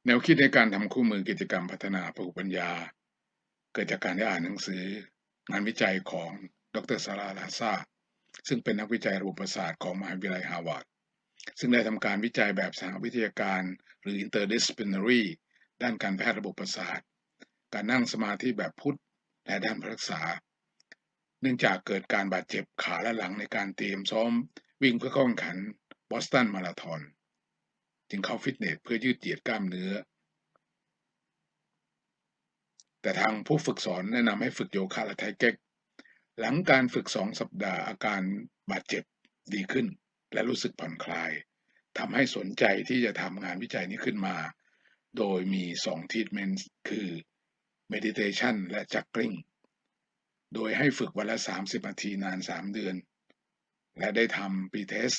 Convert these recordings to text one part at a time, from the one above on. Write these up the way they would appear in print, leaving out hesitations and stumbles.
แนวคิดในการทำคู่มือกิจกรรมพัฒนาภูมิปัญญาเกิดจากการได้อ่านหนังสืองานวิจัยของดร.ซาร่า ลาซาซึ่งเป็นนักวิจัยระบบประสาทของมหาวิทยาลัยฮาร์วาร์ดซึ่งได้ทำการวิจัยแบบสหวิทยาการหรือ interdisciplinary ด้านการแพทย์ระบบประสาทการนั่งสมาธิแบบพุทธและด้านรักษาเนื่องจากเกิดการบาดเจ็บขาและหลังในการเตรียมซ้อมวิ่งเพื่อเข้าแข่งขันบอสตันมาราธอนจึงเข้าฟิตเนสเพื่อยืดเหยียดกล้ามเนื้อแต่ทางผู้ฝึกสอนแนะนำให้ฝึกโยคะและไทเก๊กหลังการฝึก2 สัปดาห์อาการบาดเจ็บดีขึ้นและรู้สึกผ่อนคลายทำให้สนใจที่จะทำงานวิจัยนี้ขึ้นมาโดยมี2 treatment คือ meditation และ juggling โดยให้ฝึกวันละ30 นาทีนาน3 เดือนและได้ทำ pre-test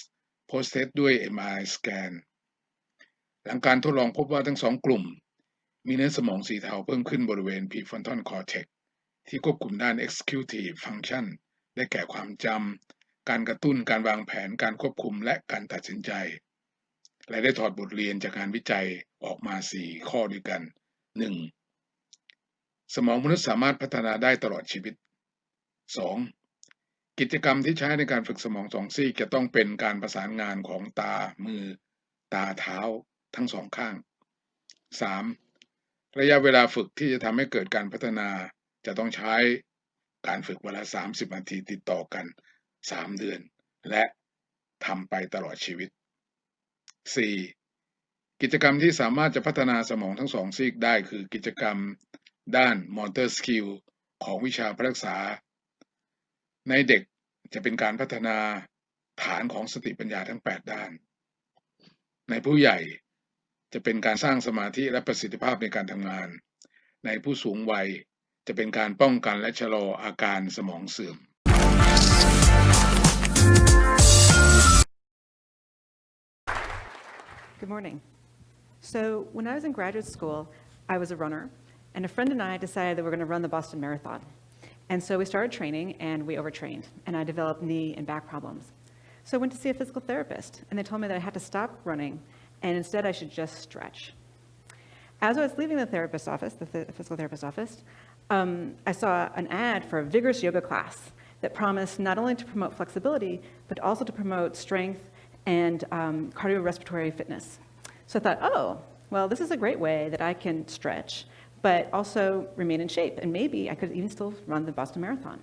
post-test ด้วย MRI scan หลังการทดลองพบว่าทั้ง2 กลุ่มมีเนื้อสมองสีเทาเพิ่มขึ้นบริเวณ prefrontal cortex ที่ควบคุมด้าน executive function ได้แก่ความจำการกระตุ้นการวางแผนการควบคุมและการตัดสินใจและได้ถอดบทเรียนจากการวิจัยออกมา4 ข้อด้วยกัน 1. สมองมนุษย์สามารถพัฒนาได้ตลอดชีวิต 2. กิจกรรมที่ใช้ในการฝึกสมอง2 ซีกจะต้องเป็นการประสานงานของตามือตาเท้าทั้ง2 ข้าง 3. ระยะเวลาฝึกที่จะทำให้เกิดการพัฒนาจะต้องใช้การฝึกวันละ30 นาทีติดต่อกัน3 เดือนและทำไปตลอดชีวิต 4. กิจกรรมที่สามารถจะพัฒนาสมองทั้ง2 ซีกได้คือกิจกรรมด้าน motor skill ของวิชารักษาในเด็กจะเป็นการพัฒนาฐานของสติปัญญาทั้ง8 ด้านในผู้ใหญ่จะเป็นการสร้างสมาธิและประสิทธิภาพในการทำงานในผู้สูงวัยจะเป็นการป้องกันและชะลออาการสมองเสื่อม Good morning. So when I was in graduate school, I was a runner, and a friend and I decided that we were going to run the Boston Marathon. And so we started training, and we overtrained, and I developed knee and back problems. So I went to see a physical therapist, and they told me that I had to stop running, and instead I should just stretch. As I was leaving the therapist's office, the physical therapist's office, I saw an ad for a vigorous yoga class that promised not only to promote flexibility, but also to promote strength and cardiorespiratory fitness. So I thought, oh, well, this is a great way that I can stretch, but also remain in shape, and maybe I could even still run the Boston Marathon.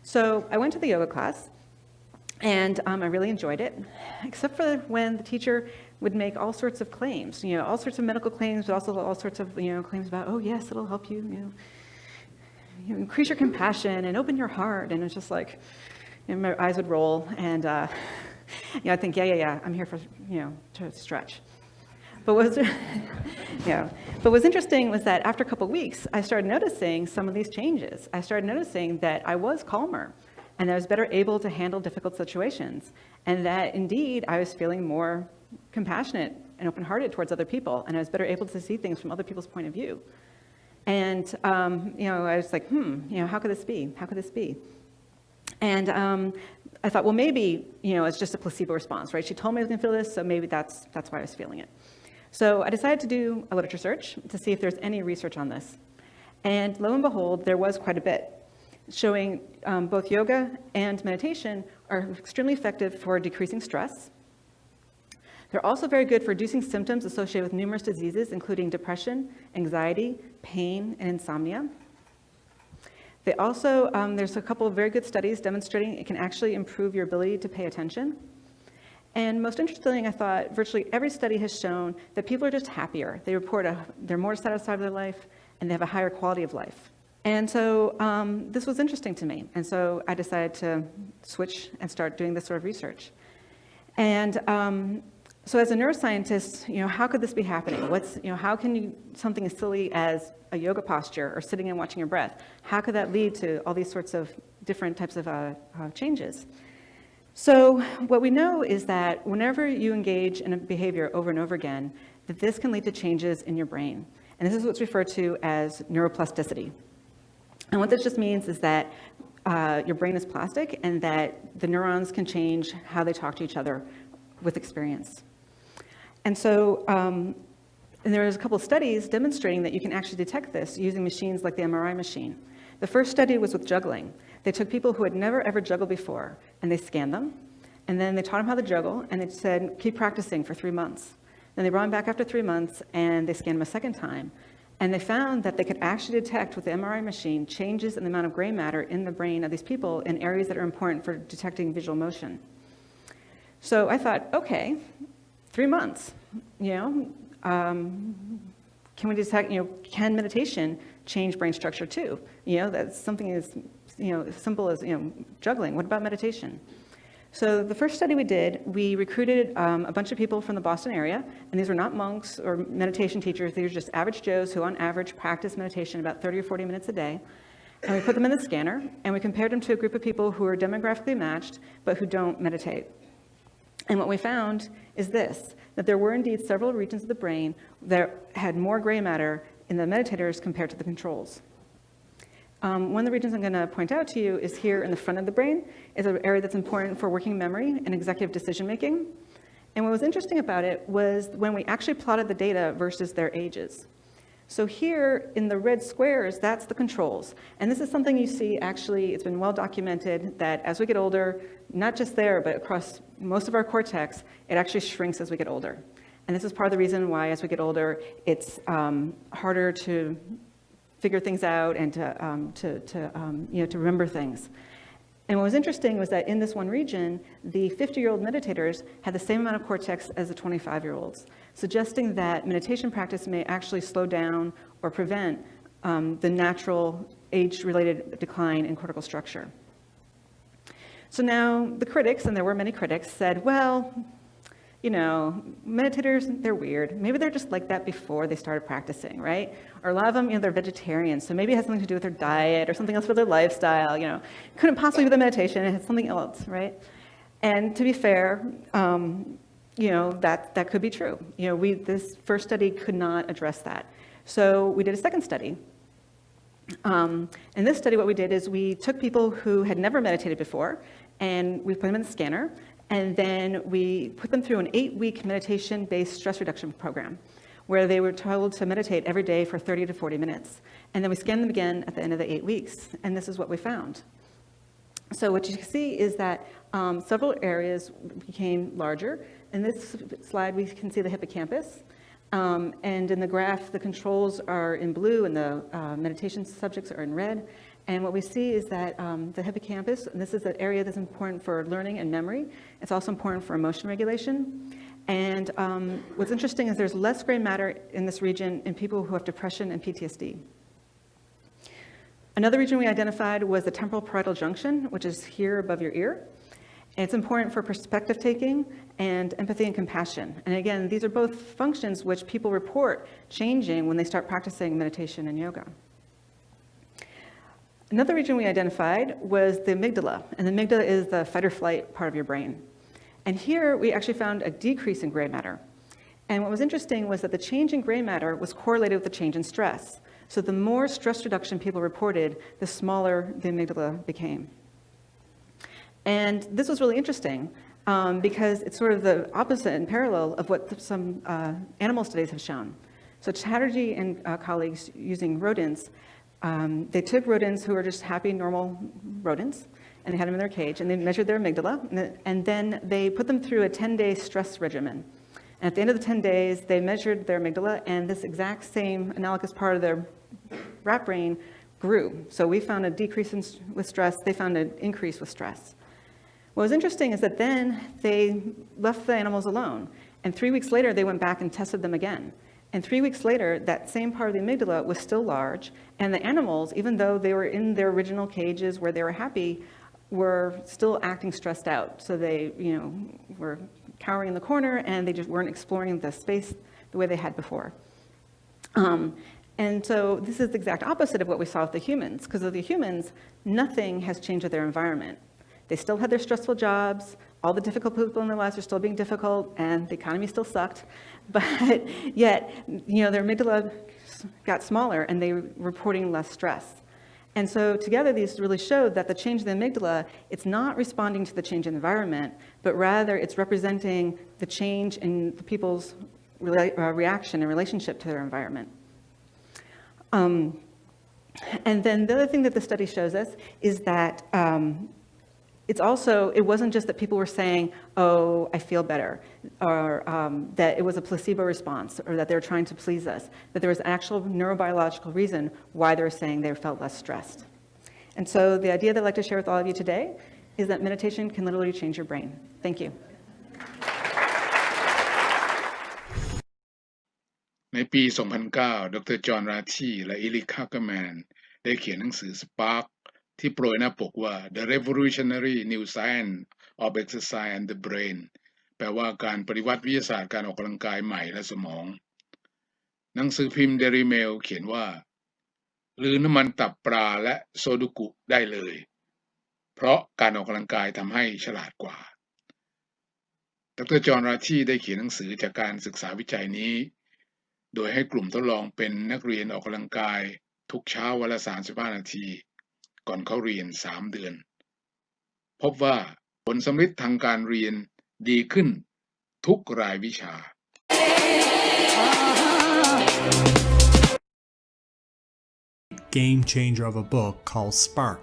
So I went to the yoga class, and I really enjoyed it, except for when the teacher would make all sorts of claims, all sorts of medical claims, but also all sorts of, claims about, oh yes, it'll help you, increase your compassion and open your heart. And it's just like, my eyes would roll, and I think, yeah, I'm here for, to stretch. But what's interesting was that after a couple of weeks, I started noticing some of these changes. I started noticing that I was calmer, and I was better able to handle difficult situations, and that indeed I was feeling more compassionate and open-hearted towards other people, and I was better able to see things from other people's point of view. And I was like, how could this be? How could this be? And I thought, well, maybe it's just a placebo response, right? She told me I was going to feel this, so maybe that's why I was feeling it. So I decided to do a literature search to see if there's any research on this. And lo and behold, there was quite a bit, showing both yoga and meditation are extremely effective for decreasing stress. They're also very good for reducing symptoms associated with numerous diseases, including depression, anxiety, pain, and insomnia. They also, there's a couple of very good studies demonstrating it can actually improve your ability to pay attention. And most interestingly, I thought virtually every study has shown that people are just happier. They report they're more satisfied with their life, and they have a higher quality of life. And so this was interesting to me. And so I decided to switch and start doing this sort of research. And so as a neuroscientist, how could this be happening? How can something as silly as a yoga posture or sitting and watching your breath, how could that lead to all these sorts of different types of changes? So what we know is that whenever you engage in a behavior over and over again, that this can lead to changes in your brain. And this is what's referred to as neuroplasticity. And what this just means is that your brain is plastic, and that the neurons can change how they talk to each other with experience. And so And there was a couple of studies demonstrating that you can actually detect this using machines like the MRI machine. The first study was with juggling. They took people who had never ever juggled before, and they scanned them, and then they taught them how to juggle, and they said, keep practicing for 3 months. Then they brought them back after 3 months, and they scanned them a second time. And they found that they could actually detect with the MRI machine changes in the amount of gray matter in the brain of these people in areas that are important for detecting visual motion. So I thought, okay, 3 months, can we detect, can meditation change brain structure too? That's something as, as simple as, juggling. What about meditation? So the first study we did, we recruited a bunch of people from the Boston area, and these were not monks or meditation teachers. These were just average Joes who on average practice meditation about 30 or 40 minutes a day. And we put them in the scanner, and we compared them to a group of people who are demographically matched, but who don't meditate. And what we found is this, that there were indeed several regions of the brain that had more gray matter in the meditators compared to the controls. One of the regions I'm going to point out to you is here in the front of the brain. It's an area that's important for working memory and executive decision making. And what was interesting about it was when we actually plotted the data versus their ages. So here in the red squares, that's the controls. And this is something you see actually, it's been well documented that as we get older, not just there, but across most of our cortex, it actually shrinks as we get older. And this is part of the reason why as we get older, it's harder to figure things out and to remember things. And what was interesting was that in this one region, the 50-year-old meditators had the same amount of cortex as the 25-year-olds, suggesting that meditation practice may actually slow down or prevent the natural age-related decline in cortical structure. So now the critics, and there were many critics, said, well, meditators, they're weird. Maybe they're just like that before they started practicing, right? Or a lot of them, they're vegetarians, so maybe it has something to do with their diet or something else with their lifestyle, Couldn't possibly be the meditation, it had something else, right? And to be fair, that could be true. This first study could not address that. So we did a second study. In this study, what we did is we took people who had never meditated before, and we put them in the scanner, and then we put them through an 8-week meditation-based stress reduction program, where they were told to meditate every day for 30 to 40 minutes. And then we scanned them again at the end of the 8 weeks, and this is what we found. So what you can see is that several areas became larger. In this slide, we can see the hippocampus. And in the graph, the controls are in blue, and the meditation subjects are in red. And what we see is that the hippocampus, and this is an area that's important for learning and memory. It's also important for emotion regulation. And what's interesting is there's less gray matter in this region in people who have depression and PTSD. Another region we identified was the temporal parietal junction, which is here above your ear. And it's important for perspective taking and empathy and compassion. And again, these are both functions which people report changing when they start practicing meditation and yoga. Another region we identified was the amygdala, and the amygdala is the fight or flight part of your brain. And here we actually found a decrease in gray matter. And what was interesting was that the change in gray matter was correlated with the change in stress. So the more stress reduction people reported, the smaller the amygdala became. And this was really interesting because it's sort of the opposite and parallel of what some animal studies have shown. So Chatterjee and colleagues using rodents, they took rodents who were just happy, normal rodents, and they had them in their cage, and they measured their amygdala, and then they put them through a 10-day stress regimen. And at the end of the 10 days, they measured their amygdala, and this exact same analogous part of their rat brain grew. So we found a decrease with stress, they found an increase with stress. What was interesting is that then they left the animals alone, and 3 weeks later, they went back and tested them again. And 3 weeks later, that same part of the amygdala was still large, and the animals, even though they were in their original cages where they were happy, were still acting stressed out. So they, were cowering in the corner, and they just weren't exploring the space the way they had before. And so this is the exact opposite of what we saw with the humans, because of the humans, nothing has changed with their environment. They still had their stressful jobs, all the difficult people in their lives are still being difficult, and the economy still sucked, but yet, their amygdala got smaller, and they were reporting less stress. And so together, these really showed that the change in the amygdala, it's not responding to the change in the environment, but rather it's representing the change in the people's reaction and relationship to their environment. And then the other thing that the study shows us is that it wasn't just that people were saying, oh, I feel better, or that it was a placebo response, or that they were trying to please us, that there was an actual neurobiological reason why they were saying they felt less stressed. And so the idea that I'd like to share with all of you today is that meditation can literally change your brain. Thank you. ในปี 2009 ดร. จอห์น ราธีและอีริค ฮากเกอร์แมนได้เขียนหนังสือ Spark ที่โปรยหน้าปกว่า The Revolutionary New Science of Exercise and the Brain แปลว่าการปฏิวัติวิทยาศาสตร์การออกกำลังกายใหม่และสมองหนังสือพิมพ์ Daily Mail เขียนว่าลือน้ำมันตับปลาและโซดุกุได้เลยเพราะการออกกำลังกายทำให้ฉลาดกว่าดร. จอห์น ราธีได้เขียนหนังสือจากการศึกษาวิจัยนี้โดยให้กลุ่มทดลองเป็นนักเรียนออกกำลังกายทุกเช้าวันละ35 นาทีก่อนเข้าเรียน3 เดือนพบว่าผลสัมฤทธิ์ทางการเรียนดีขึ้นทุกรายวิชา Game changer of a book called Spark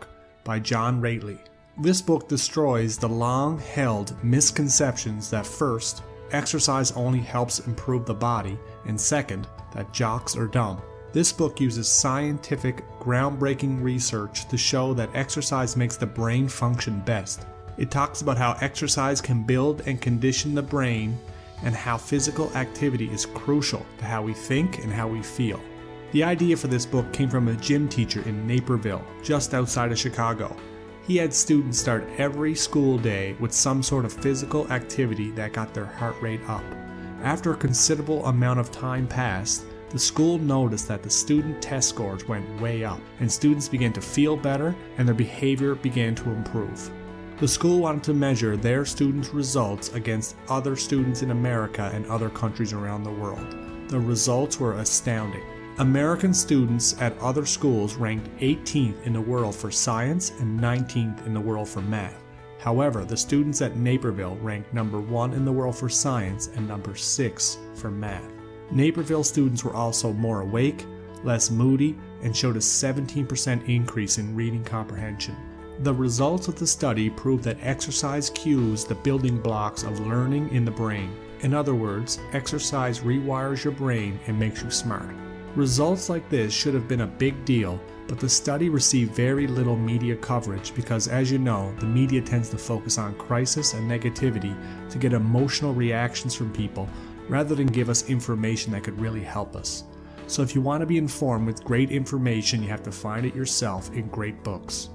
by John Ratey. This book destroys the long-held misconceptions that first, exercise only helps improve the body, and second, that jocks are dumb. This book uses scientific, groundbreaking research to show that exercise makes the brain function best. It talks about how exercise can build and condition the brain and how physical activity is crucial to how we think and how we feel. The idea for this book came from a gym teacher in Naperville, just outside of Chicago. He had students start every school day with some sort of physical activity that got their heart rate up. After a considerable amount of time passed, the school noticed that the student test scores went way up, and students began to feel better and their behavior began to improve. The school wanted to measure their students' results against other students in America and other countries around the world. The results were astounding. American students at other schools ranked 18th in the world for science and 19th in the world for math. However, the students at Naperville ranked number 1 in the world for science and number 6 for math. Naperville students were also more awake, less moody, and showed a 17% increase in reading comprehension. The results of the study proved that exercise cues the building blocks of learning in the brain. In other words, exercise rewires your brain and makes you smart. Results like this should have been a big deal, but the study received very little media coverage because, as you know, the media tends to focus on crisis and negativity to get emotional reactions from people rather than give us information that could really help us. So if you want to be informed with great information, you have to find it yourself in great books.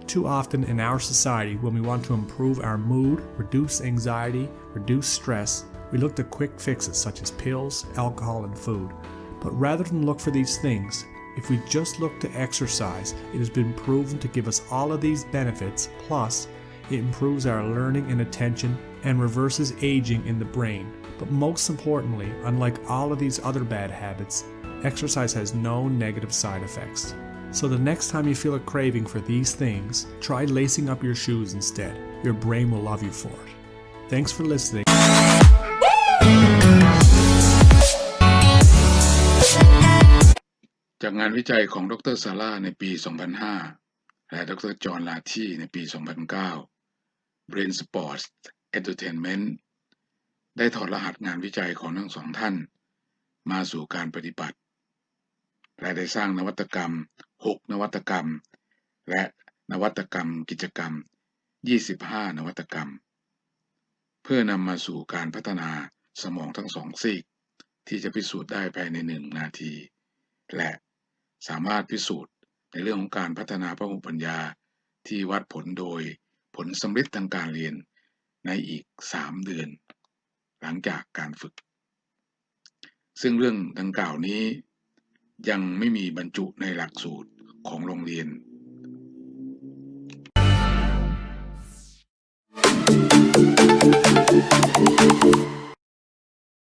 Too often in our society, when we want to improve our mood, reduce anxiety, reduce stress, we look to quick fixes such as pills, alcohol, and food. But rather than look for these things, if we just look to exercise, it has been proven to give us all of these benefits, plus it improves our learning and attention and reverses aging in the brain. But most importantly, unlike all of these other bad habits, exercise has no negative side effects. So the next time you feel a craving for these things, try lacing up your shoes instead. Your brain will love you for it. Thanks for listening. จากงานวิจัยของดร. ซาร่าในปี 2005 และดร. จอห์น ราธีในปี 2009 Brain Sports Edutainment ได้ถอดรหัสงานวิจัยของทั้งสองท่านมาสู่การปฏิบัติและได้สร้างนวัตกรรม6นวัตกรรมและนวัตกรรมกิจกรรม25นวัตกรรมเพื่อนำมาสู่การพัฒนาสมองทั้งสองซีกที่จะพิสูจน์ได้ภายใน1นาทีและสามารถพิสูจน์ในเรื่องของการพัฒนาพหุปัญญาที่วัดผลโดยผลสำฤทธิ์ทางการเรียนในอีก3เดือนหลังจากการฝึกซึ่งเรื่องดังกล่าวนี้ยังไม่มีบรรจุในหลักสูตรของโรงเรียน